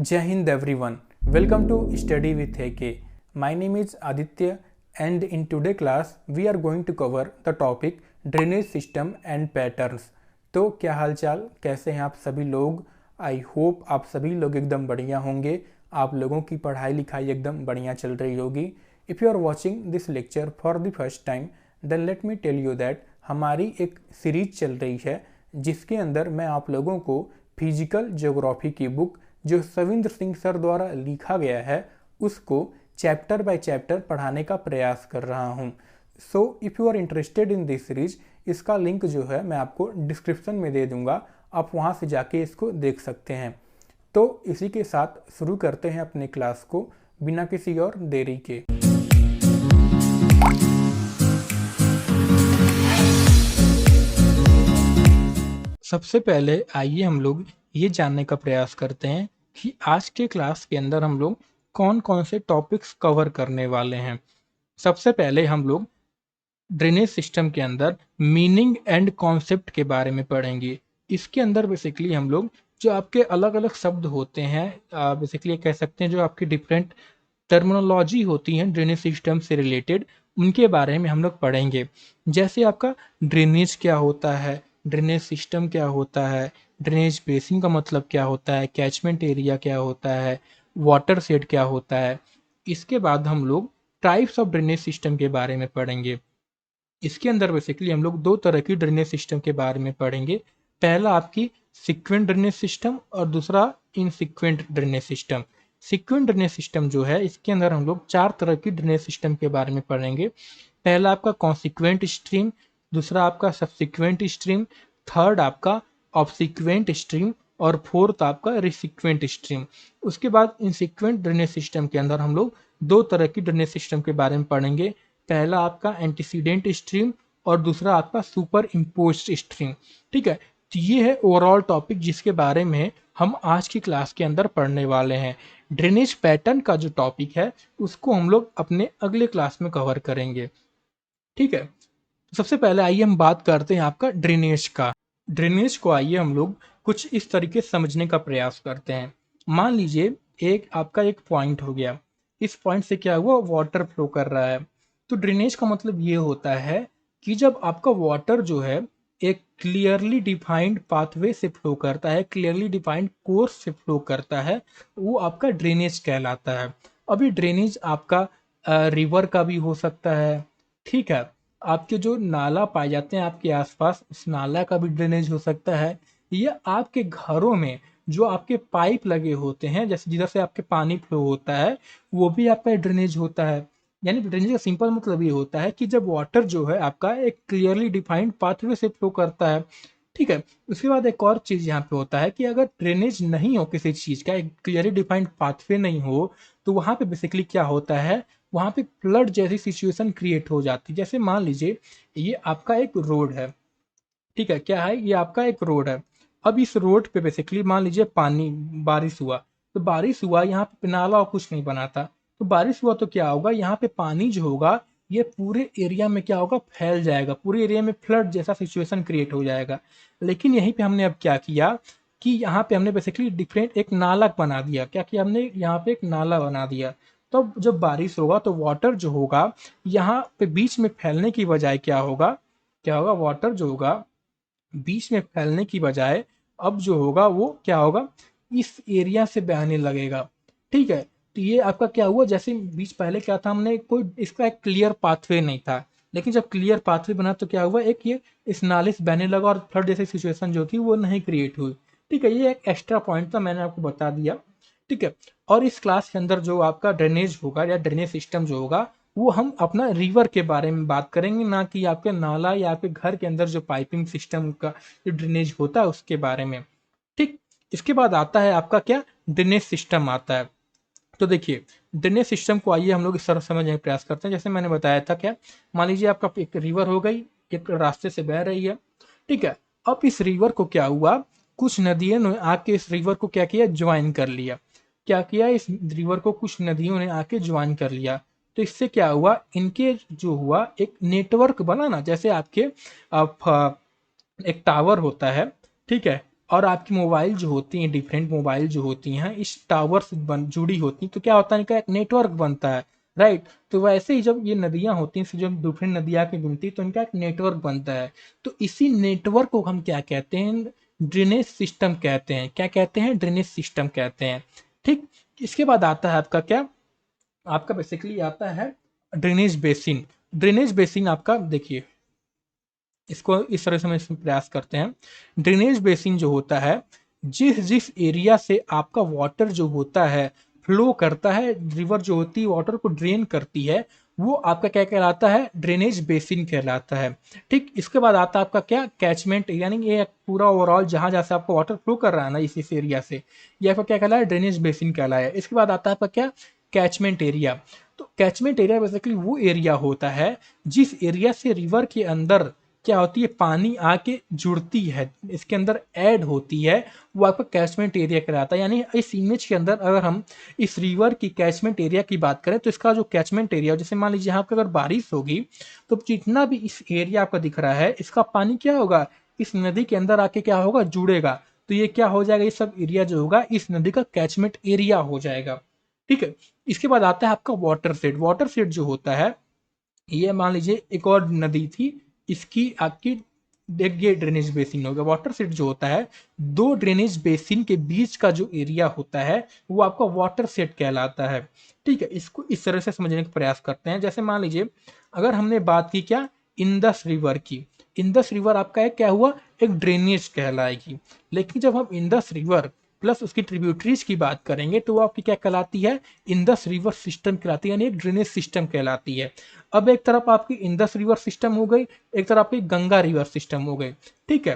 Jai Hind everyone. Welcome to Study with AK. My name is Aditya and in today class we are going to cover the topic drainage system and patterns. तो क्या हालचाल, कैसे हैं आप सभी लोग। I hope आप सभी लोग एकदम बढ़िया होंगे। आप लोगों की पढ़ाई लिखाई एकदम बढ़िया चल रही होगी। If you are watching this lecture for the first time then let me tell you that हमारी एक सीरीज चल रही है जिसके अंदर मैं आप लोगों को फिजिकल ज्योग्राफी की बुक जो सविंद्र सिंह सर द्वारा लिखा गया है उसको चैप्टर बाय चैप्टर पढ़ाने का प्रयास कर रहा हूँ। So if you are interested in this series, इसका लिंक जो है मैं आपको डिस्क्रिप्शन में दे दूँगा, आप वहाँ से जाके इसको देख सकते हैं। तो इसी के साथ शुरू करते हैं अपने क्लास को बिना किसी और देरी के। सबसे पहले आइए हम लोग ये जानने का प्रयास करते हैं कि आज के क्लास के अंदर हम लोग कौन कौन से टॉपिक्स कवर करने वाले हैं। सबसे पहले हम लोग ड्रेनेज सिस्टम के अंदर मीनिंग एंड कॉन्सेप्ट के बारे में पढ़ेंगे। इसके अंदर बेसिकली हम लोग जो आपके अलग अलग शब्द होते हैं, बेसिकली कह सकते हैं जो आपकी डिफरेंट टर्मिनोलॉजी होती हैं ड्रेनेज सिस्टम से रिलेटेड, उनके बारे में हम लोग पढ़ेंगे। जैसे आपका ड्रेनेज क्या होता है, ड्रेनेज सिस्टम क्या होता है, ड्रेनेज बेसिन का मतलब क्या होता है, कैचमेंट एरिया क्या होता है, वाटर शेड क्या होता है। इसके बाद हम लोग टाइप्स ऑफ ड्रेनेज सिस्टम के बारे में पढ़ेंगे। इसके अंदर बेसिकली हम लोग दो तरह की ड्रेनेज सिस्टम के बारे में पढ़ेंगे। पहला आपकी सिक्वेंट ड्रेनेज सिस्टम और दूसरा insequent drainage system. Sequent drainage system जो है इसके अंदर हम लोग चार तरह की ड्रेनेज सिस्टम के बारे में पढ़ेंगे। पहला आपका कॉन्सिक्वेंट स्ट्रीम, दूसरा आपका सबसिक्वेंट स्ट्रीम, थर्ड आपका ऑब्सिक्वेंट स्ट्रीम और फोर्थ आपका रिसिक्वेंट स्ट्रीम। उसके बाद इनसिक्वेंट ड्रेनेज सिस्टम के अंदर हम लोग दो तरह की ड्रेनेज सिस्टम के बारे में पढ़ेंगे। पहला आपका एंटीसीडेंट स्ट्रीम और दूसरा आपका सुपर इम्पोज्ड स्ट्रीम। ठीक है, तो ये है ओवरऑल टॉपिक जिसके बारे में हम आज की क्लास के अंदर पढ़ने वाले हैं। ड्रेनेज पैटर्न का जो टॉपिक है उसको हम लोग अपने अगले क्लास में कवर करेंगे। ठीक है, तो सबसे पहले आइए हम बात करते हैं आपका ड्रेनेज का। ड्रेनेज को आइए हम लोग कुछ इस तरीके से समझने का प्रयास करते हैं। मान लीजिए एक आपका एक पॉइंट हो गया, इस पॉइंट से क्या हुआ, वाटर फ्लो कर रहा है। तो ड्रेनेज का मतलब ये होता है कि जब आपका वाटर जो है एक क्लियरली डिफाइंड पाथवे से फ्लो करता है, क्लियरली डिफाइंड कोर्स से फ्लो करता है, वो आपका ड्रेनेज कहलाता है। अभी ड्रेनेज आपका रिवर का भी हो सकता है। ठीक है, आपके जो नाला पाए जाते हैं आपके आसपास, उस नाला का भी ड्रेनेज हो सकता है। या आपके घरों में जो आपके पाइप लगे होते हैं, जैसे जिधर से आपके पानी फ्लो होता है, वो भी आपका ड्रेनेज होता है। यानी ड्रेनेज का सिंपल मतलब ये होता है कि जब वाटर जो है आपका एक क्लियरली डिफाइंड पाथवे से फ्लो करता है। ठीक है, उसके बाद एक और चीज़ यहाँ पे होता है कि अगर ड्रेनेज नहीं हो किसी चीज़ का, एक क्लियरली डिफाइंड पाथवे नहीं हो, तो वहाँ पे बेसिकली क्या होता है, वहाँ पे फ्लड जैसी सिचुएशन क्रिएट हो जाती है। जैसे मान लीजिए ये आपका एक रोड है। ठीक है, क्या है, ये आपका एक रोड है। अब इस रोड पे बेसिकली मान लीजिए पानी, बारिश हुआ, तो बारिश हुआ, यहाँ पे नाला और कुछ नहीं बना था, तो बारिश हुआ तो क्या होगा, यहाँ पे पानी जो होगा ये पूरे एरिया में क्या होगा, फैल जाएगा, पूरे एरिया में फ्लड जैसा सिचुएशन क्रिएट हो जाएगा। लेकिन यहीं पे हमने अब क्या किया कि यहाँ पे हमने बेसिकली डिफरेंट एक नाला बना दिया। क्या किया हमने, यहाँ पे एक नाला बना दिया। तो जब बारिश होगा तो वाटर जो होगा यहाँ पे बीच में फैलने की बजाय क्या होगा, क्या होगा, वाटर जो होगा बीच में फैलने की बजाय अब जो होगा वो क्या होगा, इस एरिया से बहने लगेगा। ठीक है, तो ये आपका क्या हुआ, जैसे बीच पहले क्या था, हमने कोई इसका एक क्लियर पाथवे नहीं था, लेकिन जब क्लियर पाथवे बना तो क्या हुआ, एक ये इस नाले से बहने लगा और फ्लड जैसी सिचुएशन जो थी वो नहीं क्रिएट हुई। ठीक है, ये एक एक्स्ट्रा पॉइंट था, मैंने आपको बता दिया। ठीक है, और इस क्लास के अंदर जो आपका ड्रेनेज होगा या ड्रेनेज सिस्टम जो होगा वो हम अपना रिवर के बारे में बात करेंगे, ना कि आपके नाला या आपके घर के अंदर जो पाइपिंग सिस्टम का जो ड्रेनेज होता है उसके बारे में। ठीक, इसके बाद आता है आपका क्या, ड्रेनेज सिस्टम आता है। तो देखिए ड्रेनेज सिस्टम को आइए हम लोग इस तरह समझने का प्रयास करते हैं। जैसे मैंने बताया था, क्या, मान लीजिए आपका एक रिवर हो गई, एक रास्ते से बह रही है। ठीक है, अब इस रिवर को क्या हुआ, कुछ नदियों ने आके इस रिवर को क्या किया, ज्वाइन कर लिया। क्या किया, इस रिवर को कुछ नदियों ने आके ज्वाइन कर लिया। तो इससे क्या हुआ, इनके जो हुआ एक नेटवर्क बना ना, जैसे आपके आप एक टावर होता है। ठीक है, और आपकी मोबाइल जो होती हैं, डिफरेंट मोबाइल जो होती हैं इस टावर से जुड़ी होती हैं, तो क्या होता है, इनका एक नेटवर्क बनता है, राइट। तो वैसे ही जब ये नदियां होती हैं, जब डिफरेंट नदियां की मिलती तो इनका एक नेटवर्क बनता है। तो इसी नेटवर्क को हम क्या कहते हैं, ड्रेनेज सिस्टम कहते हैं। क्या कहते हैं, ड्रेनेज सिस्टम कहते हैं। ठीक। इसके बाद आता है आपका क्या, आपका बेसिकली आता है ड्रेनेज बेसिन। ड्रेनेज बेसिन आपका देखिए, इसको इस तरह से हम इसमें प्रयास करते हैं। ड्रेनेज बेसिन जो होता है, जिस जिस एरिया से आपका वाटर जो होता है फ्लो करता है, रिवर जो होती है वाटर को ड्रेन करती है, वो आपका क्या कहलाता है, ड्रेनेज बेसिन कहलाता है। ठीक। इसके बाद आता है आपका क्या, कैचमेंट, यानी ये पूरा ओवरऑल जहां जहां से आपका वाटर फ्लो कर रहा है ना इस एरिया से, ये आपका क्या कहलाया, ड्रेनेज बेसिन कहलाया। इसके बाद आता है आपका क्या, कैचमेंट एरिया। तो कैचमेंट एरिया बेसिकली वो एरिया होता है जिस एरिया से रिवर के अंदर क्या होती है, पानी आके जुड़ती है, इसके अंदर ऐड होती है, वो आपका कैचमेंट एरिया कहलाता है। यानी इस इमेज के अंदर अगर हम इस रिवर की कैचमेंट एरिया की बात करें, तो इसका जो कैचमेंट एरिया, जैसे मान लीजिए यहाँ पे अगर बारिश होगी, तो जितना भी इस एरिया आपका दिख रहा है, इसका पानी क्या होगा, इस नदी के अंदर आके क्या होगा, जुड़ेगा। तो ये क्या हो जाएगा, ये सब एरिया जो होगा इस नदी का कैचमेंट एरिया हो जाएगा। ठीक है। इसके बाद आता है आपका वाटर शेड। वाटर शेड जो होता है, ये मान लीजिए एक और नदी थी, इसकी आपकी ये ड्रेनेज बेसिन हो गया। वाटर सेट जो होता है, दो ड्रेनेज बेसिन के बीच का जो एरिया होता है वो आपका वाटर सेट कहलाता है। ठीक है। इसको इस तरह से समझने का प्रयास करते हैं। जैसे मान लीजिए अगर हमने बात की क्या, इंदस रिवर की, इंदस रिवर आपका एक क्या हुआ, एक ड्रेनेज कहलाएगी। लेकिन जब हम इंदस रिवर प्लस उसकी ट्रिब्यूटरीज की बात करेंगे, तो वो आपकी क्या कहलाती है, इंदस रिवर सिस्टम कहलाती है, यानी एक ड्रेनेज सिस्टम कहलाती है। अब एक तरफ आपकी इंदस रिवर सिस्टम हो गई, एक तरफ आपकी गंगा रिवर सिस्टम हो गई। ठीक है।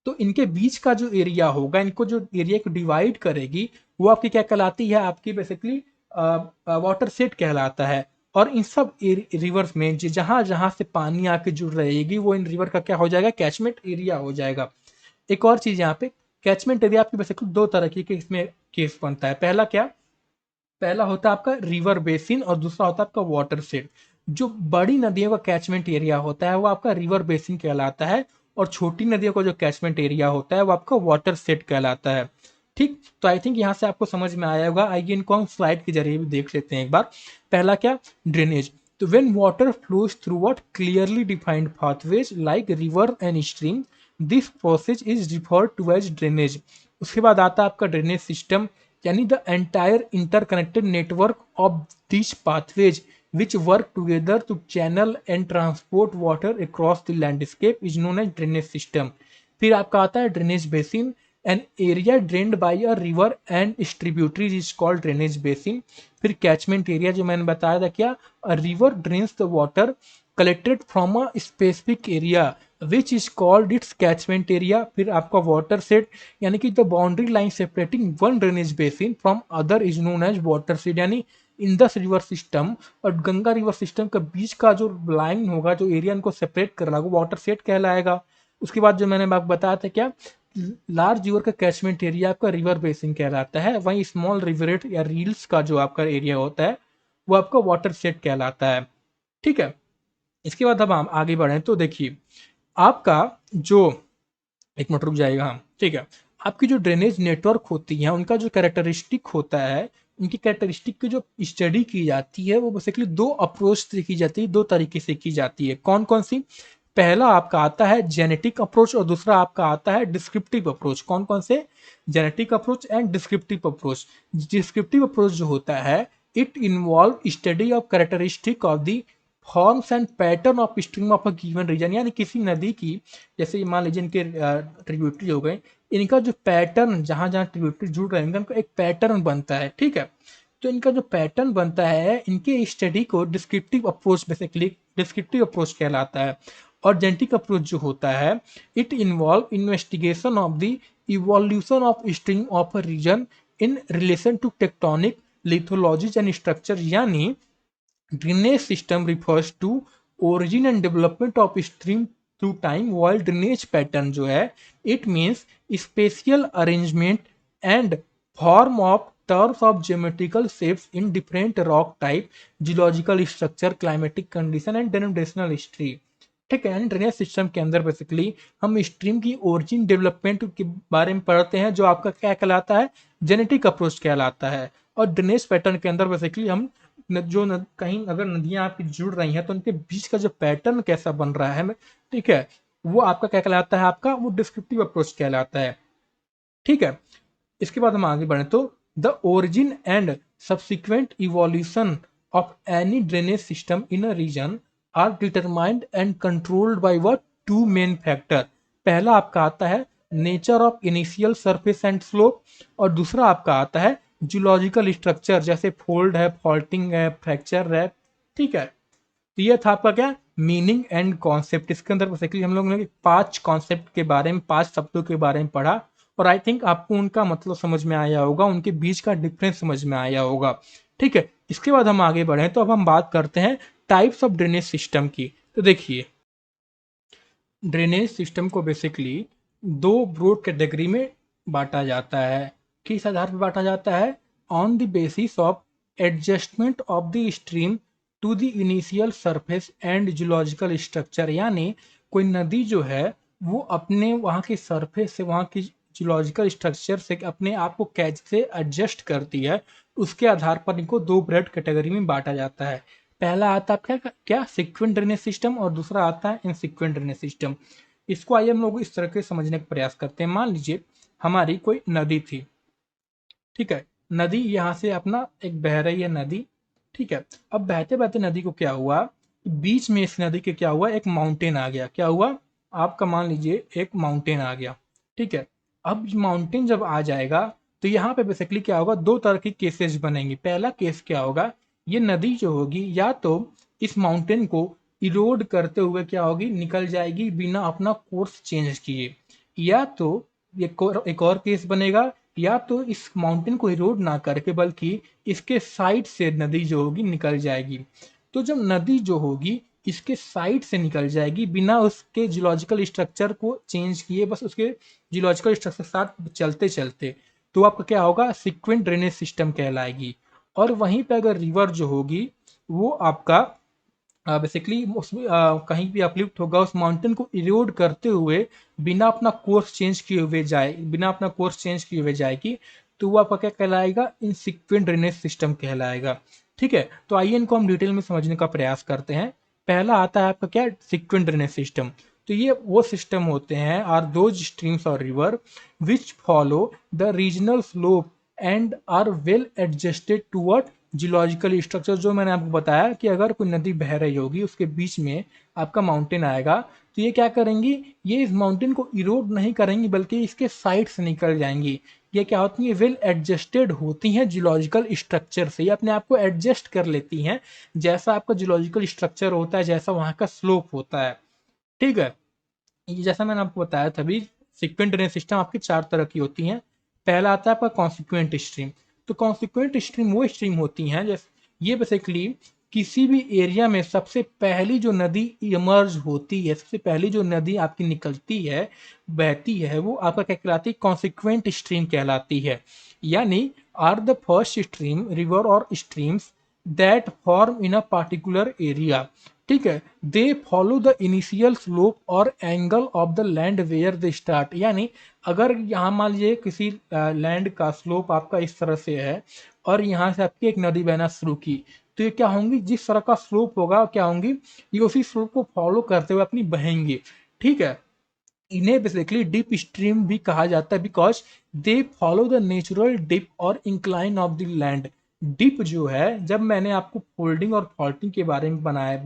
तो इनके बीच का जो एरिया होगा, इनको जो एरिया को डिवाइड करेगी, वो आपकी क्या कहलाती है, आपकी बेसिकली वाटर सेट कहलाता है। और इन सब रिवर्स में जहां जहां से पानी आके जुड़ रहेगी, वो इन रिवर का क्या हो जाएगा, कैचमेंट एरिया हो जाएगा। एक और चीज यहाँ पे, कैचमेंट एरिया आपकी बेसिकली दो तरह की इसमें केस बनता है। पहला क्या, पहला होता है आपका रिवर बेसिन और दूसरा होता है आपका वाटर शेड। जो बड़ी नदियों का कैचमेंट एरिया होता है वो आपका रिवर बेसिन कहलाता है, और छोटी नदियों का जो कैचमेंट एरिया होता है वो आपका वाटर शेड कहलाता है। ठीक। तो आई थिंक यहाँ से आपको समझ में आया होगा। आइए इनको हम स्लाइड के जरिए भी देख लेते हैं एक बार। पहला क्या, ड्रेनेज। तो when water flows through what clearly defined pathways like river and stream, this process is referred to as drainage. उसके बाद आता है आपका ड्रेनेज सिस्टम, यानी the entire interconnected network of these pathways which work together to channel and transport water across the landscape is known as drainage system। फिर आपका आता है drainage basin, an area drained by a river and tributaries is called drainage basin. फिर catchment area जो मैंने बताया था क्या, a river drains the water collected from a specific area which is called its catchment area. फिर आपका water set, यानी कि the boundary line separating one drainage basin from other is known as water set. यानी Indus river system और Ganga river system के बीच का जो line होगा, जो एरिया इनको सेपरेट कर रहा होगा, वाटर सेट कहलाएगा। उसके बाद जो मैंने आपको बताया था क्या, लार्ज रिवर का कैचमेंट एरिया आपका रिवर बेसिन कहलाता है, वहीं स्मॉल रिवरेट या रील्स का जो आपका एरिया होता है वो आपका वाटर सेट कहलाता है। ठीक है। इसके बाद अब हम आगे बढ़ें तो देखिए, आपका जो, एक मिनट रुक जाएगा, हम ठीक है। आपकी जो ड्रेनेज नेटवर्क होती है उनका जो कैरेक्टरिस्टिक होता है, उनकी कैरेक्टरिस्टिक की जो स्टडी की जाती है वो बेसिकली दो अप्रोच से की जाती है, दो तरीके से की जाती है। कौन कौन सी, पहला आपका आता है जेनेटिक अप्रोच और दूसरा आपका आता है डिस्क्रिप्टिव अप्रोच। कौन कौन से, genetic approach and descriptive approach. Descriptive approach जो होता है, it involve study of characteristic of the forms and pattern of stream of a given region. यानी किसी नदी की, जैसे मान लीजिए इनके ट्रिब्यूटरी हो गए, इनका जो पैटर्न, जहां जहां ट्रिब्यूटरी जुड़ रहे हैं इनका एक पैटर्न बनता है। ठीक है। तो इनका जो पैटर्न बनता है, इनके स्टडी को descriptive approach basically descriptive approach कहलाता है। और जेनेटिक अप्रोच जो होता है, it involve investigation of the evolution of stream of a region in relation to tectonic lithologies and structure. यानी drainage system refers to origin and development of stream through time, while drainage pattern जो है, it means spatial arrangement and form of terms of geometrical shapes in different rock type, geological structure, climatic condition and denudational history. ठीक है। यानी drainage system के अंदर basically हम stream की origin development के बारे में पढ़ते हैं, जो आपका क्या कहलाता है, जेनेटिक अप्रोच कहलाता है। और ड्रेनेज पैटर्न के अंदर बेसिकली हम कहीं अगर नदियां आपकी जुड़ रही हैं तो उनके बीच का जो पैटर्न कैसा बन रहा है, ठीक है, वो आपका क्या कहलाता है, आपका वो डिस्क्रिप्टिव अप्रोच कहलाता है। ठीक है। इसके बाद हम आगे बढ़े तो the origin and subsequent evolution of any drainage system in a region are determined and controlled by what, two main factor. पहला आपका आता है nature of initial surface and slope, और दूसरा आपका आता है जियोलॉजिकल स्ट्रक्चर, जैसे फोल्ड है, फॉल्टिंग है, फ्रैक्चर है। ठीक है। तो ये था आपका क्या, मीनिंग एंड कॉन्सेप्ट। इसके अंदर बेसिकली हम लोगों ने 5 कॉन्सेप्ट के बारे में, 5 शब्दों के बारे में पढ़ा, और आई थिंक आपको उनका मतलब समझ में आया होगा, उनके बीच का डिफरेंस समझ में आया होगा। ठीक है। इसके बाद हम आगे बढ़े तो अब हम बात करते हैं टाइप्स ऑफ ड्रेनेज सिस्टम की। तो देखिए, ड्रेनेज सिस्टम को बेसिकली 2 ब्रॉड कैटेगरी में बांटा जाता है। किस आधार पर बांटा जाता है? On the basis of adjustment of the stream to the initial surface and geological structure. यानी कोई नदी जो है वो अपने वहाँ की सरफेस से, वहाँ की जियोलॉजिकल स्ट्रक्चर से अपने आप को कैसे एडजस्ट करती है, उसके आधार पर इनको 2 ब्रॉड कैटेगरी में बांटा जाता है। पहला आता है क्या क्या सीक्वेंट ड्रेनेज सिस्टम, और दूसरा आता है इनसीक्वेंट ड्रेनेज सिस्टम। इसको आइए हम लोग इस तरह के समझने का प्रयास करते हैं। मान लीजिए हमारी कोई नदी थी। ठीक है। नदी यहाँ से अपना एक बह रही है नदी। ठीक है। अब बहते बहते नदी को क्या हुआ, बीच में इस नदी के क्या हुआ, एक माउंटेन आ गया। क्या हुआ, आपका मान लीजिए एक माउंटेन आ गया। ठीक है। अब माउंटेन जब आ जाएगा तो यहाँ पे बेसिकली क्या होगा, 2 तरह की केसेस बनेंगी। पहला केस क्या होगा, ये नदी जो होगी या तो इस माउंटेन को इरोड करते हुए क्या होगी, निकल जाएगी बिना अपना कोर्स चेंज किए, या तो एक और केस बनेगा, या तो इस माउंटेन को इरोड ना करके बल्कि इसके साइड से नदी जो होगी निकल जाएगी। तो जब नदी जो होगी इसके साइड से निकल जाएगी बिना उसके जियोलॉजिकल स्ट्रक्चर को चेंज किए, बस उसके जियोलॉजिकल स्ट्रक्चर के साथ चलते चलते, तो आपका क्या होगा, सीक्वेंट ड्रेनेज सिस्टम कहलाएगी। और वहीं पे अगर रिवर जो होगी वो आपका बेसिकली कहीं भी अपलिफ्ट होगा, उस माउंटेन को इरोड करते हुए बिना अपना कोर्स चेंज किए हुए जाए, बिना अपना कोर्स चेंज किए हुए जाएगी, तो वो आपका क्या कहलाएगा, इनसिक्वेंट ड्रेनेज सिस्टम कहलाएगा। ठीक है। तो आइए इनको हम डिटेल में समझने का प्रयास करते हैं। पहला आता है आपका क्या, सिक्वेंट ड्रेनेज सिस्टम। तो ये वो सिस्टम होते हैं, आर दोज स्ट्रीम्स और river which follow the regional slope and are well adjusted toward geological structure. जो मैंने आपको बताया कि अगर कोई नदी बह रही होगी, उसके बीच में आपका माउंटेन आएगा, तो ये क्या करेंगी, ये इस माउंटेन को इरोड नहीं करेंगी बल्कि इसके साइड से निकल जाएंगी। ये क्या होती है, वेल एडजस्टेड होती हैं जियोलॉजिकल स्ट्रक्चर से, ये अपने आप को एडजस्ट कर लेती हैं जैसा आपका जियोलॉजिकल स्ट्रक्चर होता है, जैसा वहाँ का स्लोप होता है। ठीक है। ये जैसा मैंने आपको बताया था अभी, सीक्वेंट ड्रेनेज सिस्टम आपकी 4 तरह की होती हैं। पहला आता है आपका कॉन्सिक्वेंट स्ट्रीम। तो कॉन्सिक्वेंट स्ट्रीम वो स्ट्रीम होती हैं जैसे, ये बेसिकली किसी भी एरिया में सबसे पहली जो नदी इमर्ज होती है, सबसे पहली जो नदी आपकी निकलती है, बहती है, वो आपका क्या कहलाती है, कॉन्सिक्वेंट स्ट्रीम कहलाती है। यानी are the first stream river और streams that form in a particular area. ठीक है। They follow the initial slope और angle of the land where they start. यानी अगर यहाँ मान लीजिए किसी लैंड का स्लोप आपका इस तरह से है और यहाँ से आपकी एक नदी बहना शुरू की, तो ये क्या होंगी, जिस तरह का स्लोप होगा क्या होंगी, ये उसी स्लोप को फॉलो करते हुए अपनी बहेंगी। ठीक है। इन्हें बेसिकली डीप स्ट्रीम भी कहा जाता है because they follow the natural dip और incline of the land. Dip जो है, जब मैंने आपको फोल्डिंग और फॉल्टिंग के बारे में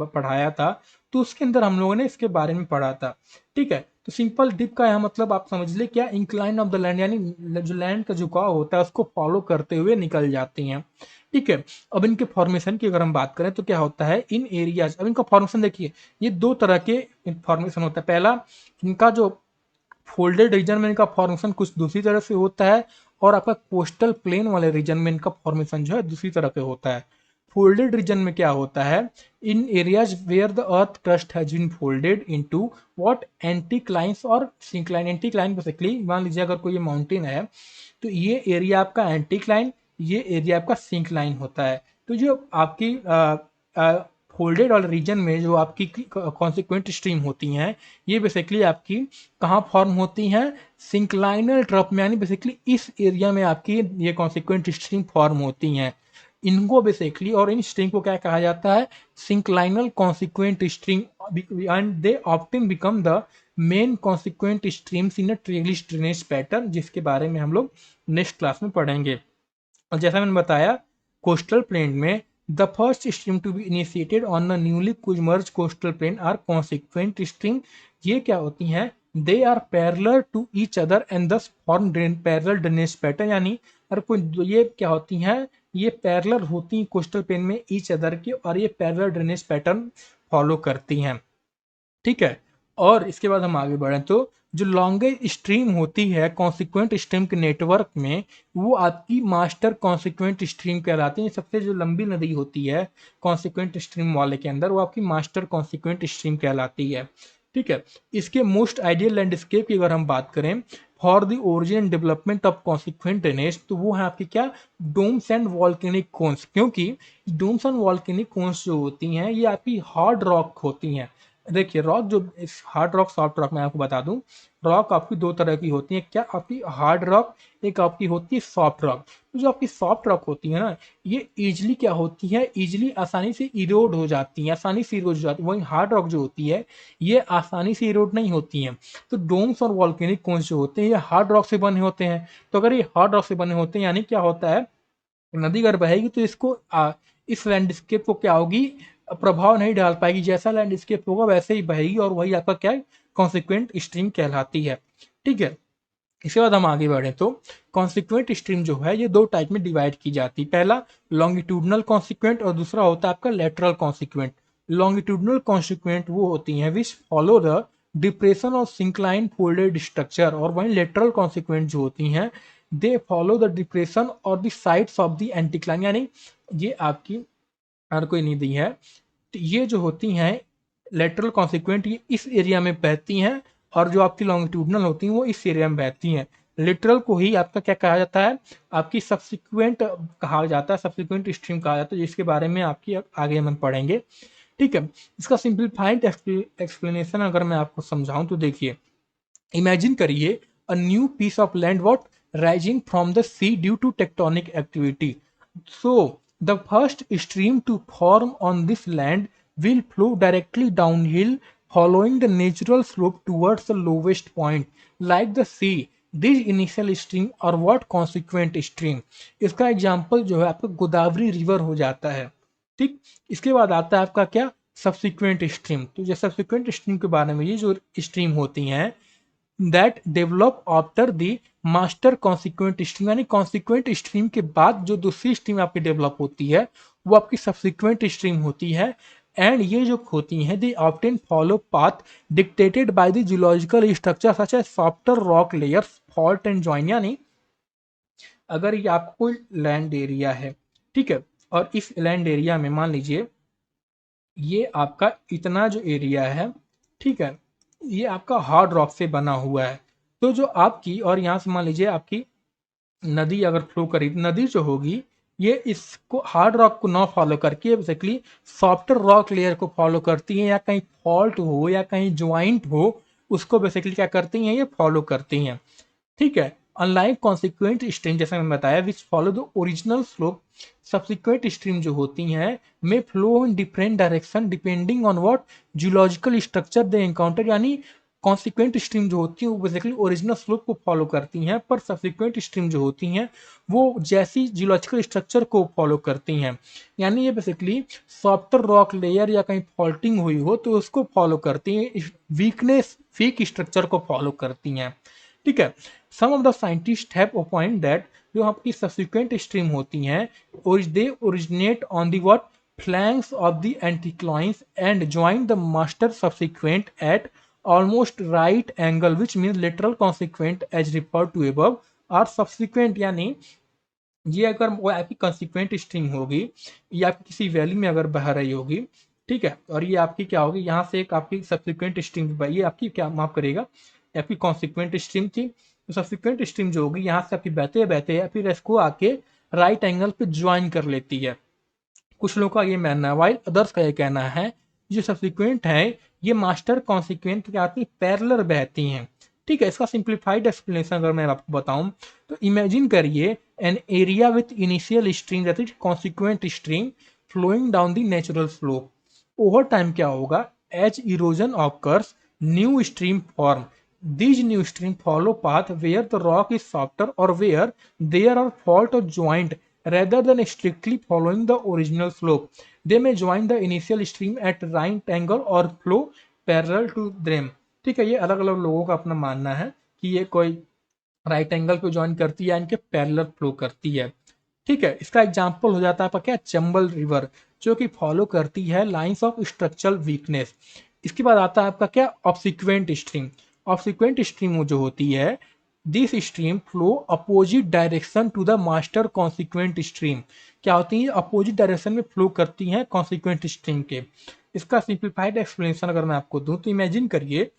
पढ़ाया था, तो उसके अंदर हम लोगों ने इसके बारे में पढ़ा था। ठीक है। तो सिंपल डिप का यहाँ मतलब आप समझ ले क्या, इंक्लाइन ऑफ द लैंड, यानी जो लैंड का झुकाव होता है उसको फॉलो करते हुए निकल जाती हैं। ठीक है। अब इनके फॉर्मेशन की अगर हम बात करें तो क्या होता है इन एरियाज, अब इनका फॉर्मेशन देखिए, ये 2 तरह के फॉर्मेशन होता है। पहला, इनका जो फोल्डेड रीजन में इनका फॉर्मेशन कुछ दूसरी तरह से होता है, और आपका कोस्टल प्लेन वाले रीजन में इनका फॉर्मेशन जो है दूसरी तरह पे होता है। फोल्डेड रीजन में क्या होता है, in areas where the earth crust has been folded into what, anticlines और सिंक्लाइन। एंटीक्लाइन बेसिकली मान लीजिए अगर कोई माउंटेन है, तो ये एरिया आपका एंटीक्लाइन, ये एरिया आपका सिंक्लाइन होता है। तो जो आपकी फोल्डेड वाले रीजन में जो आपकी कॉन्सिक्वेंट स्ट्रीम होती हैं, ये बेसिकली आपकी कहाँ फॉर्म होती हैं, सिंक्लाइनल ट्रफ में, यानी बेसिकली इस एरिया में आपकी ये कॉन्सिक्वेंट स्ट्रीम फॉर्म होती हैं। इनको बेसिकली, और इन स्ट्रीम को क्या कहा जाता है, synclinal consequent stream, and they often become the main consequent streams in a trellis drainage pattern, जिसके बारे में हम लोग नेक्स्ट क्लास में पढ़ेंगे। और जैसा मैंने बताया, कोस्टल प्लेन में the first stream to be initiated on the newly merge coastal plain are consequent stream. ये क्या होती हैं, they are parallel to each other and thus form parallel drainage pattern, यानी अगर कोई, ये क्या होती हैं, ये पैरेलल होती हैं कोस्टल प्लेन में ईच अदर के, और ये पैरेलल ड्रेनेज पैटर्न फॉलो करती हैं। ठीक है, और इसके बाद हम आगे बढ़ें तो जो लॉन्गेस्ट स्ट्रीम होती है कॉन्सिक्वेंट स्ट्रीम के नेटवर्क में, वो आपकी मास्टर कॉन्सिक्वेंट स्ट्रीम कहलाती है। सबसे जो लंबी नदी होती है कॉन्सिक्वेंट स्ट्रीम वाले के अंदर, वो आपकी मास्टर कॉन्सिक्वेंट स्ट्रीम कहलाती है। ठीक है, इसके मोस्ट आइडियल लैंडस्केप की अगर हम बात करें for the origin and development of consequent drainage, तो वो है आपकी क्या, डोम्स एंड वॉल्केनिक कोन्स। क्योंकि डोम्स एंड वॉल्केनिक कोन्स जो होती हैं, ये आपकी हार्ड रॉक होती हैं। देखिए, रॉक जो हार्ड रॉक, सॉफ्ट रॉक, मैं आपको बता दूं, रॉक आपकी दो तरह की होती है। क्या, आपकी हार्ड रॉक, एक आपकी होती है सॉफ्ट रॉक। तो जो आपकी सॉफ्ट रॉक होती है ना, ये इजीली क्या होती है, इजीली आसानी से इरोड हो जाती है, आसानी से इरोड हो जाती है। वहीं हार्ड रॉक जो होती है, ये आसानी से इरोड नहीं होती हैं। तो डोम्स और वॉल्केनिक कोन्स जो होते हैं, ये हार्ड रॉक से बने होते हैं। तो अगर ये हार्ड रॉक से बने होते हैं, यानी क्या होता है, नदी अगर बहेगी तो इसको इस लैंडस्केप को क्या होगी, प्रभाव नहीं डाल पाएगी। जैसा लैंडस्केप होगा वैसे ही बहेगी, और वही आपका क्या है, कॉन्सिक्वेंट स्ट्रीम कहलाती है। ठीक है, इसके बाद हम आगे बढ़े तो कॉन्सिक्वेंट स्ट्रीम जो है, ये दो टाइप में डिवाइड की जाती है। पहला लॉन्गिट्यूडनल कॉन्सिक्वेंट, और दूसरा होता है आपका लेटरल कॉन्सिक्वेंट। लॉन्गिट्यूडनल कॉन्सिक्वेंट वो होती हैं which follow the depression of syncline folded structure, और वहीं लेटरल कॉन्सिक्वेंट जो होती हैं, दे फॉलो द डिप्रेशन और the sides of the anticline, यानी ये आपकी हर कोई नहीं दी है। तो ये जो होती हैं लेटरल कॉन्सिक्वेंट, ये इस एरिया में बहती हैं, और जो आपकी लॉन्गिट्यूडनल होती हैं वो इस एरिया में बहती हैं। लिटरल को ही आपका क्या कहा जाता है, आपकी सब्सिक्वेंट कहा जाता है, सब्सिक्वेंट स्ट्रीम कहा जाता है, जिसके बारे में आपकी आगे हम पढ़ेंगे। ठीक है, इसका सिंप्लीफाइड एक्सप्लेनेशन अगर मैं आपको समझाऊं तो देखिए, इमेजिन करिए a new piece of land what rising from the sea due to tectonic activity. So the first stream to form on this land will flow directly downhill following the natural slope towards the lowest point like the sea. These initial stream are what consequent stream. इसका example जो है आपका Godavari river हो जाता है। ठीक, इसके बाद आता है आपका क्या, सब्सिक्वेंट स्ट्रीम। तो ये सब्सिक्वेंट स्ट्रीम के बारे में, ये जो स्ट्रीम होती हैं that develop after the master consequent stream, यानी कॉन्सिक्वेंट स्ट्रीम के बाद जो दूसरी स्ट्रीम आपकी डेवलप होती है, वो आपकी सब्सिक्वेंट स्ट्रीम होती है। एंड ये जो होती हैं, they often follow path dictated by the geological structure such as softer rock layers fault and join. यानी अगर ये आपका कोई लैंड एरिया है, ठीक है, और इस लैंड एरिया में मान लीजिए ये आपका इतना जो एरिया है, ठीक है, ये आपका हार्ड रॉक से बना हुआ है। तो जो आपकी, और यहाँ से मान लीजिए आपकी नदी अगर फ्लो करी, नदी जो होगी ये इसको हार्ड रॉक को ना फॉलो करके बेसिकली सॉफ्टर रॉक लेयर को फॉलो करती है, या कहीं फॉल्ट हो या कहीं ज्वाइंट हो, उसको बेसिकली क्या करती हैं, ये फॉलो करती हैं। ठीक है, अनलाइक कॉन्सिक्वेंट स्ट्रीम, जैसे मैंने बताया, which follow the original slope, subsequent stream जो होती हैं may flow in different direction depending on what geological structure they encounter. यानी कॉन्सिक्वेंट स्ट्रीम जो होती है वो बेसिकली ओरिजिनल स्लोप को फॉलो करती हैं, पर सब्सिक्वेंट स्ट्रीम जो होती हैं वो जैसी जियोलॉजिकल स्ट्रक्चर को फॉलो करती हैं। यानी ये बेसिकली सॉफ्टर रॉक लेयर या कहीं फॉल्टिंग हुई हो तो उसको फॉलो करती हैं, वीकनेस वीक स्ट्रक्चर को फॉलो करती हैं। ठीक है, some of the scientist have opinion that जो आपकी सब्सिक्वेंट स्ट्रीम होती हैं, they originate on the what flanks of the anticlines and join the master subsequent at almost right angle, which means lateral consequent as refer to above are subsequent. यानी ये अगर वो आपकी consequent stream होगी, ये आपकी किसी वैली में अगर बह रही होगी, ठीक है, और ये आपकी क्या होगी, यहाँ से एक आपकी सब्सिक्वेंट स्ट्रीम, ये आपकी क्या माफ करेगा, आपकी कॉन्सिक्वेंट स्ट्रीम थी। तो सब्सिक्वेंट स्ट्रीम जो होगी यहाँ से आपकी बहते बहते फिर इसको आके राइट एंगल पे ज्वाइन कर लेती है। कुछ लोगों का ये मानना है, वाइल अदर्स का ये कहना है जो सब्सिक्वेंट है ये मास्टर कॉन्सिक्वेंट क्या आती पैरेलल बहती हैं। ठीक है, इसका सिंप्लीफाइड एक्सप्लेनेशन अगर मैं आपको बताऊं तो इमेजिन करिए an area with initial stream that is consequent stream flowing down the natural slope. Over time क्या होगा, as erosion occurs new stream form, these new stream follow path where the rock is softer or where there are fault or joint rather than strictly following the original slope. They may join the initial stream at right angle or flow parallel to them. ठीक है, ये अलग अलग लोगों का अपना मानना है कि ये कोई राइट एंगल पे ज्वाइन करती है, इनके पैरेलल फ्लो करती है। ठीक है, इसका एग्जाम्पल हो जाता है आपका क्या, चंबल रिवर जो कि फॉलो करती है लाइंस ऑफ स्ट्रक्चरल वीकनेस। इसके बाद आता है आपका क्या, ऑब्सिक्वेंट स्ट्रीम। ऑब्सिक्वेंट स्ट्रीम जो होती है, this stream flow opposite direction to the master consequent stream. क्या होती है, अपोजिट डायरेक्शन में फ्लो करती हैं कॉन्सिक्वेंट स्ट्रीम के। इसका सिंप्लीफाइड एक्सप्लेनेशन अगर मैं आपको दूं तो इमेजिन करिए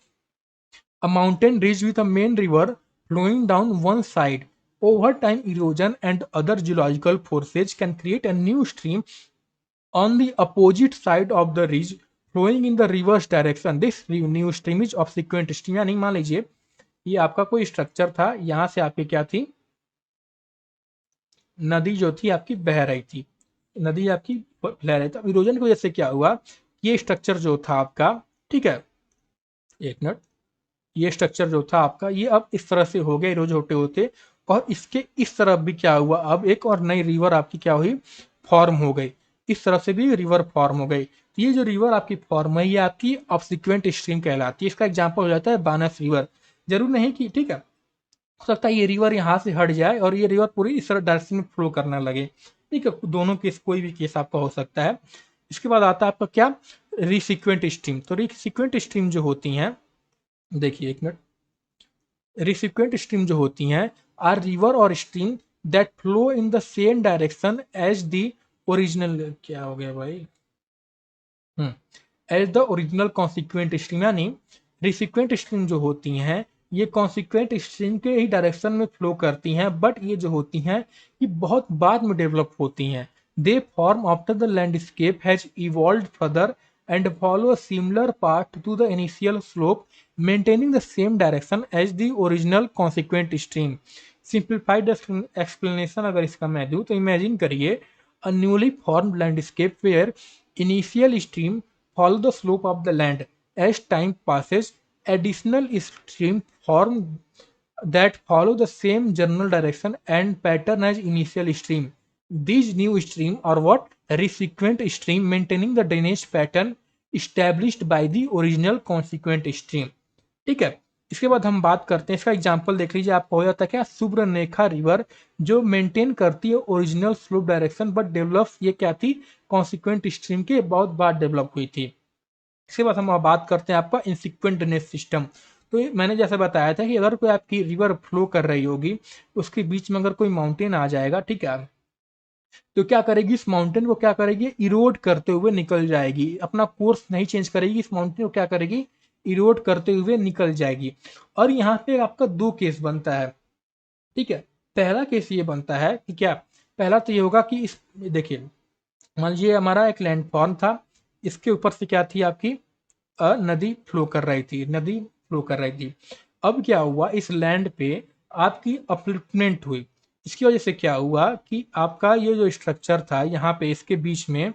a mountain ridge with a main river flowing down one side. Over time, erosion and other geological forces can create a new stream on the opposite side of the ridge flowing in the reverse direction. This new stream is subsequent stream। यानी मान लीजिए ये आपका कोई structure था, यहां से आपकी क्या थी, नदी जो थी आपकी बह रही थी, नदी आपकी बह रही थी। इरोजन की वजह से क्या हुआ, ये स्ट्रक्चर जो था आपका, ठीक है, एक मिनट, ये स्ट्रक्चर जो था आपका ये अब इस तरह से हो गया रोज होते होते, और इसके इस तरफ भी क्या हुआ, अब एक और नई रिवर आपकी क्या हुई, फॉर्म हो गई। इस तरफ से भी रिवर फॉर्म हो गई। तो ये जो रिवर आपकी फॉर्म है ये आपकी ऑब्सिक्वेंट स्ट्रीम कहलाती है। इसका एग्जाम्पल हो जाता है बानस रिवर। जरूर नहीं कि, ठीक है, हो सकता है ये रिवर यहाँ से हट जाए और ये रिवर पूरी इस तरह डायरेक्शन में फ्लो करने लगे। ठीक है, दोनों केस, कोई भी केस आपका हो सकता है। इसके बाद आता है आपका क्या, रिसिक्वेंट स्ट्रीम। तो रिसिक्वेंट स्ट्रीम जो होती हैं, देखिए एक मिनट, रिसिक्वेंट स्ट्रीम जो होती हैं आर रिवर और stream that flow in the same direction as the original, क्या हो गया भाई, as the original consequent stream. यानी रिसिक्वेंट स्ट्रीम जो होती हैं ये कॉन्सिक्वेंट स्ट्रीम के ही डायरेक्शन में फ्लो करती हैं, बट ये जो होती हैं ये बहुत बाद में डेवलप होती हैं। They form after the landscape has evolve further and follow a similar path to the initial slope, maintaining the same direction as the original consequent stream. Simplified explanation अगर इसका मैं दूं तो इमेजिन करिए a newly formed landscape where initial stream follow the slope of the land. As time passes, additional stream form that follow the same general direction and pattern as initial stream. These new stream are what, resequent stream maintaining the drainage pattern established by the original consequent stream। ठीक है, इसके बाद हम बात करते हैं, इसका example देख लीजिए, आपको हो जाता है क्या, सुब्रनेखा रिवर जो मेंटेन करती है original slope direction but develop ये क्या थी, कॉन्सिक्वेंट स्ट्रीम के बहुत बाद डेवलप हुई थी। इसके बाद हम बात करते हैं आपका इंसिक्वेंट ड्रेनेज सिस्टम। तो मैंने जैसे बताया था कि अगर कोई आपकी रिवर फ्लो कर रही होगी उसके बीच में अगर कोई माउंटेन आ जाएगा, ठीक है, तो क्या करेगी, इस माउंटेन को क्या करेगी, इरोड करते हुए निकल जाएगी, अपना कोर्स नहीं चेंज करेगी, इस माउंटेन को क्या करेगी, इरोड करते हुए निकल जाएगी। और यहाँ पे आपका दो केस बनता है। ठीक है, पहला केस ये बनता है कि क्या, पहला तो ये होगा कि इस, देखिए मान लीजिए हमारा एक लैंडफॉर्म था, इसके ऊपर से क्या थी आपकी नदी फ्लो कर रही थी, नदी फ्लो कर रही थी। अब क्या हुआ, इस लैंड पे आपकी अपलिफ्टमेंट हुई। इसकी वजह से क्या हुआ कि आपका ये जो स्ट्रक्चर था यहाँ पे इसके बीच में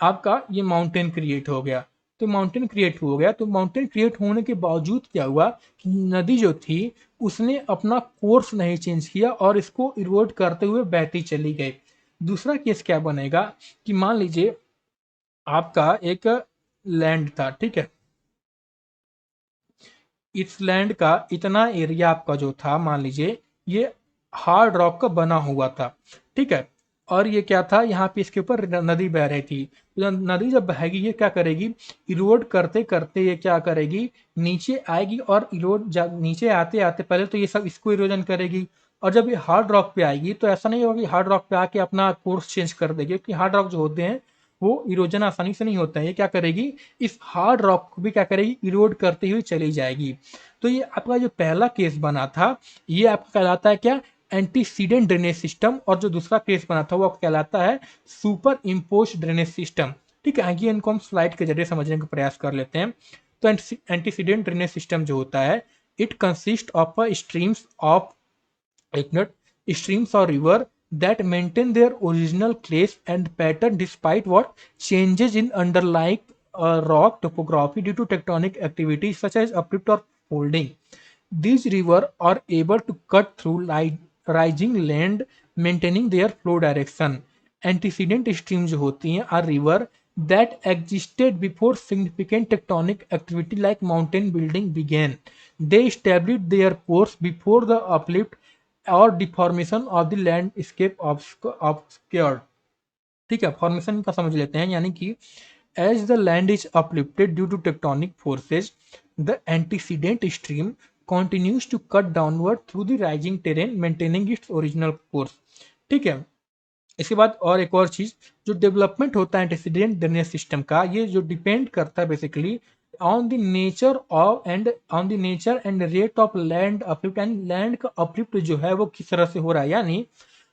आपका ये माउंटेन क्रिएट हो गया। तो माउंटेन क्रिएट हो गया, तो माउंटेन क्रिएट होने के बावजूद क्या हुआ कि नदी जो थी उसने अपना कोर्स नहीं चेंज किया और इसको इरोड करते हुए बहती चली गई। दूसरा केस क्या बनेगा कि मान लीजिए आपका एक लैंड था, ठीक है, इस लैंड का इतना एरिया आपका जो था, मान लीजिए ये हार्ड रॉक का बना हुआ था, ठीक है, और ये क्या था, यहाँ पे इसके ऊपर नदी बह रही थी। तो नदी जब बहेगी ये क्या करेगी, इरोड करते करते ये क्या करेगी, नीचे आएगी और इरोड नीचे आते आते पहले तो ये सब इसको इरोजन करेगी, और जब ये हार्ड रॉक पे आएगी तो ऐसा नहीं होगा कि हार्ड रॉक पे आके अपना कोर्स चेंज कर देगी, क्योंकि हार्ड रॉक जो होते हैं वो इरोजन आसानी से नहीं होता है। ये क्या करेगी, इस हार्ड रॉक को भी क्या करेगी, इरोड करते हुए चली जाएगी। तो ये आपका जो पहला केस बना था ये आपका कहलाता है क्या, एंटीसीडेंट ड्रेनेज सिस्टम, और जो दूसरा केस बना था वो कहलाता है सुपर इम्पोज ड्रेनेज सिस्टम। ठीक है, आइए इनको हम स्लाइड के जरिए समझने का प्रयास कर लेते हैं। तो एंटीसीडेंट ड्रेनेज सिस्टम जो होता है, it consist of a streams of एक minute streams or river that maintain their original place and pattern despite what changes in underlying rock topography due to tectonic activities such as uplift or folding. These rivers are able to cut through rising land, maintaining their flow direction. Antecedent streams जो होती हैं are river that existed before significant tectonic activity like mountain building began. They established their course before the uplift और deformation of the landscape obscured. ठीक है, formation का समझ लेते हैं, यानी कि as the land is uplifted due to tectonic forces, the antecedent stream continues to cut downward through the rising terrain maintaining its original course। ठीक है, इसके बाद और एक और चीज, जो डेवलपमेंट होता है एंटीसीडेंट ड्रेनेज सिस्टम का, ये जो डिपेंड करता है basically on the nature and rate of land uplift, and land का अपलिफ्ट जो है वो किस तरह से हो रहा है। यानी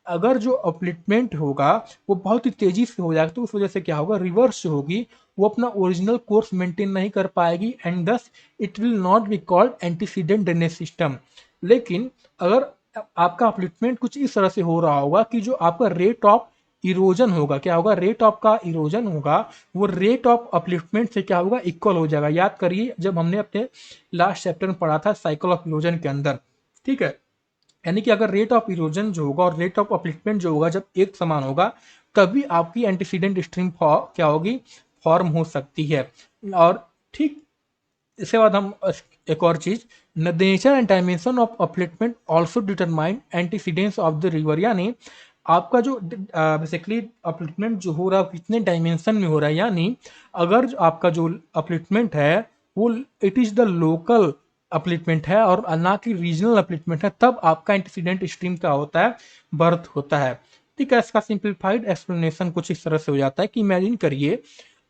अगर जो अपलिफ्टमेंट होगा वो बहुत ही तेजी से हो जाएगा तो उस वजह से क्या होगा, रिवर्स जो होगी वो अपना ओरिजिनल कोर्स मेंटेन नहीं कर पाएगी, and thus it will not be called antecedent drainage system. लेकिन अगर आपका अपलिफ्टमेंट कुछ इस तरह से हो रहा होगा कि जो आपका रेट ऑफ इरोजन होगा, क्या होगा, रेट ऑफ का इरोजन होगा वो रेट ऑफ अपलिफ्टमेंट से क्या होगा, इक्वल हो जाएगा। याद करिए जब हमने अपने लास्ट चैप्टर में पढ़ा था साइकिल ऑफ इरोजन के अंदर। ठीक है, यानी कि अगर रेट ऑफ इरोजन जो होगा और रेट ऑफ अपलिफ्टमेंट जो होगा जब एक समान होगा तभी आपकी एंटीसीडेंट स्ट्रीम क्या होगी, फॉर्म हो सकती है। और ठीक इसके बाद हम एक और चीज, the nature and dimension of upliftment also determine antecedence of the river. यानी आपका जो बेसिकली अपलिफ्टमेंट जो हो रहा है कितने डायमेंशन में हो रहा है, यानी अगर आपका जो अपलिफ्टमेंट है वो it is the local upliftment है और ना कि रीजनल अपलिफ्टमेंट है, तब आपका एंटीसीडेंट स्ट्रीम क्या होता है, बर्थ होता है। ठीक है, इसका सिंप्लीफाइड एक्सप्लेनेशन कुछ इस तरह से हो जाता है कि इमेजिन करिए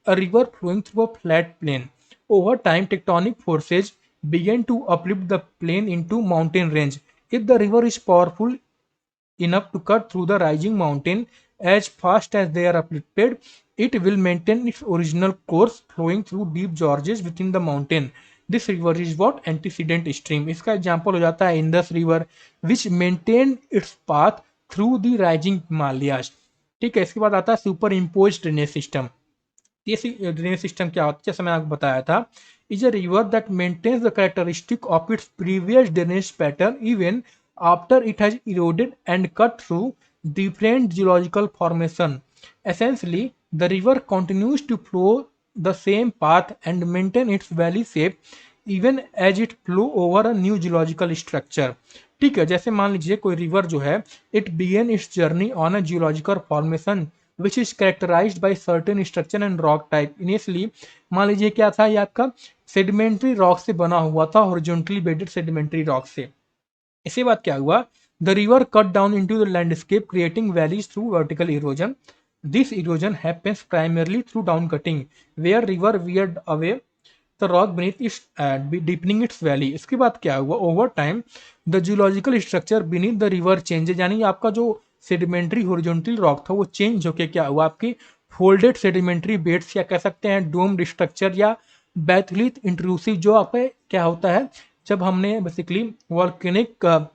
a river flowing through a flat plain. Over time, tectonic forces began to uplift the plain into mountain range. If the river is powerful enough to cut through the rising mountain as fast as they are uplifted, it will maintain its original course flowing through deep gorges within the mountain. This river is what antecedent stream. इसका example हो जाता है Indus river which maintain its path through the rising Himalayas. ठीक है, इसके बाद आता है सुपर इम्पोज ड्रेनेज सिस्टम। ये ड्रेनेज सिस्टम क्या होता है, जैसे मैंने आपको बताया था, is a river that maintains the characteristic of its previous drainage pattern even after it has eroded and cut through different geological formation. Essentially, the river continues to flow the same path and maintain its valley shape even as it flow over a new geological structure. ठीक है, जैसे मान लीजिए कोई river जो है it began it's journey on a geological formation which is characterized by certain structure and rock type. Initially मान लीजिए क्या था, ये आपका सेडिमेंट्री रॉक से बना हुआ था, हॉरिजॉन्टली बेडेड सेडिमेंट्री रॉक से। इसके बाद क्या हुआ, the river cut down into the landscape creating valleys through vertical erosion. This erosion happens primarily through down cutting where river weared away the rock beneath its deepening its valley. इसके बाद क्या हुआ, over time the geological structure beneath the river changes, यानी आपका जो sedimentary horizontal rock था वो change होके क्या हुआ, आपकी फोल्डेड सेडिमेंट्री बेड्स या कह सकते हैं डोम्ड स्ट्रक्चर या बैथलिथ इंट्रूसिव, जो आपका क्या होता है जब हमने बेसिकली वॉल्केनिक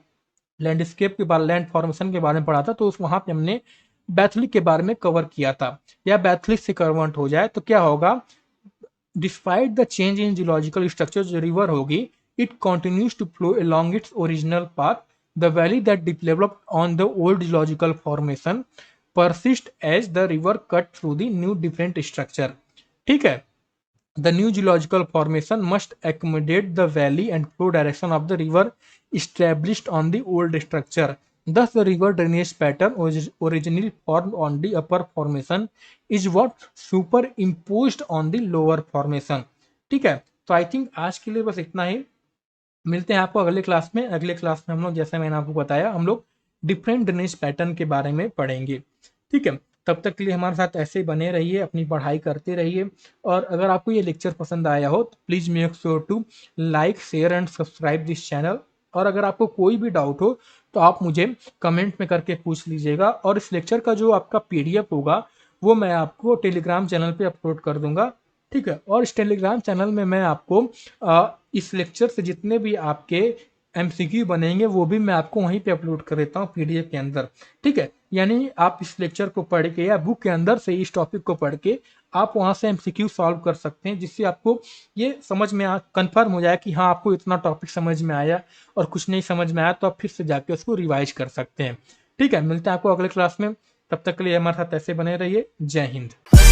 लैंडस्केप के बारे लैंड फॉर्मेशन के बारे में पढ़ा था तो उस वहां पे हमने बैथलिक के बारे में कवर किया था, या बैथलिक से कन्वर्ट हो जाए तो क्या होगा, despite the change in geological structure जो रिवर होगी it continues to flow along its original path. The valley that developed on the old geological formation persist as the river cut through the new different structure. ठीक है, the new geological formation must accommodate the valley and flow direction of the river established on the old structure. Thus, the river drainage pattern originally formed on the upper formation is what superimposed on the lower formation. ठीक है, तो I think आज के लिए बस इतना ही। मिलते हैं आपको अगले क्लास में। अगले क्लास में हम लोग, जैसे मैंने आपको बताया, हम लोग डिफरेंट ड्रेनेज पैटर्न के बारे में पढ़ेंगे। ठीक है, तब तक के लिए हमारे साथ ऐसे बने रहिए, अपनी पढ़ाई करते रहिए, और अगर आपको ये लेक्चर पसंद आया हो तो please make sure to like share and subscribe this channel. और अगर आपको कोई भी डाउट हो तो आप मुझे कमेंट में करके पूछ लीजिएगा, और इस लेक्चर का जो आपका पीडीएफ होगा वो मैं आपको टेलीग्राम चैनल पे अपलोड कर दूंगा। ठीक है, और इस टेलीग्राम चैनल में मैं आपको इस लेक्चर से जितने भी आपके एमसीक्यू बनेंगे वो भी मैं आपको वहीं पे अपलोड कर देता हूँ पीडीएफ के अंदर। ठीक है, यानी आप इस लेक्चर को पढ़ के या बुक के अंदर से इस टॉपिक को पढ़ के आप वहां से एमसीक्यू सॉल्व कर सकते हैं, जिससे आपको ये समझ में कंफर्म हो जाए कि हाँ आपको इतना टॉपिक समझ में आया, और कुछ नहीं समझ में आया तो आप फिर से जाके उसको रिवाइज कर सकते हैं। ठीक है, मिलते हैं आपको अगले क्लास में, तब तक के लिए हमारे साथ ऐसे बने रहिए। जय हिंद।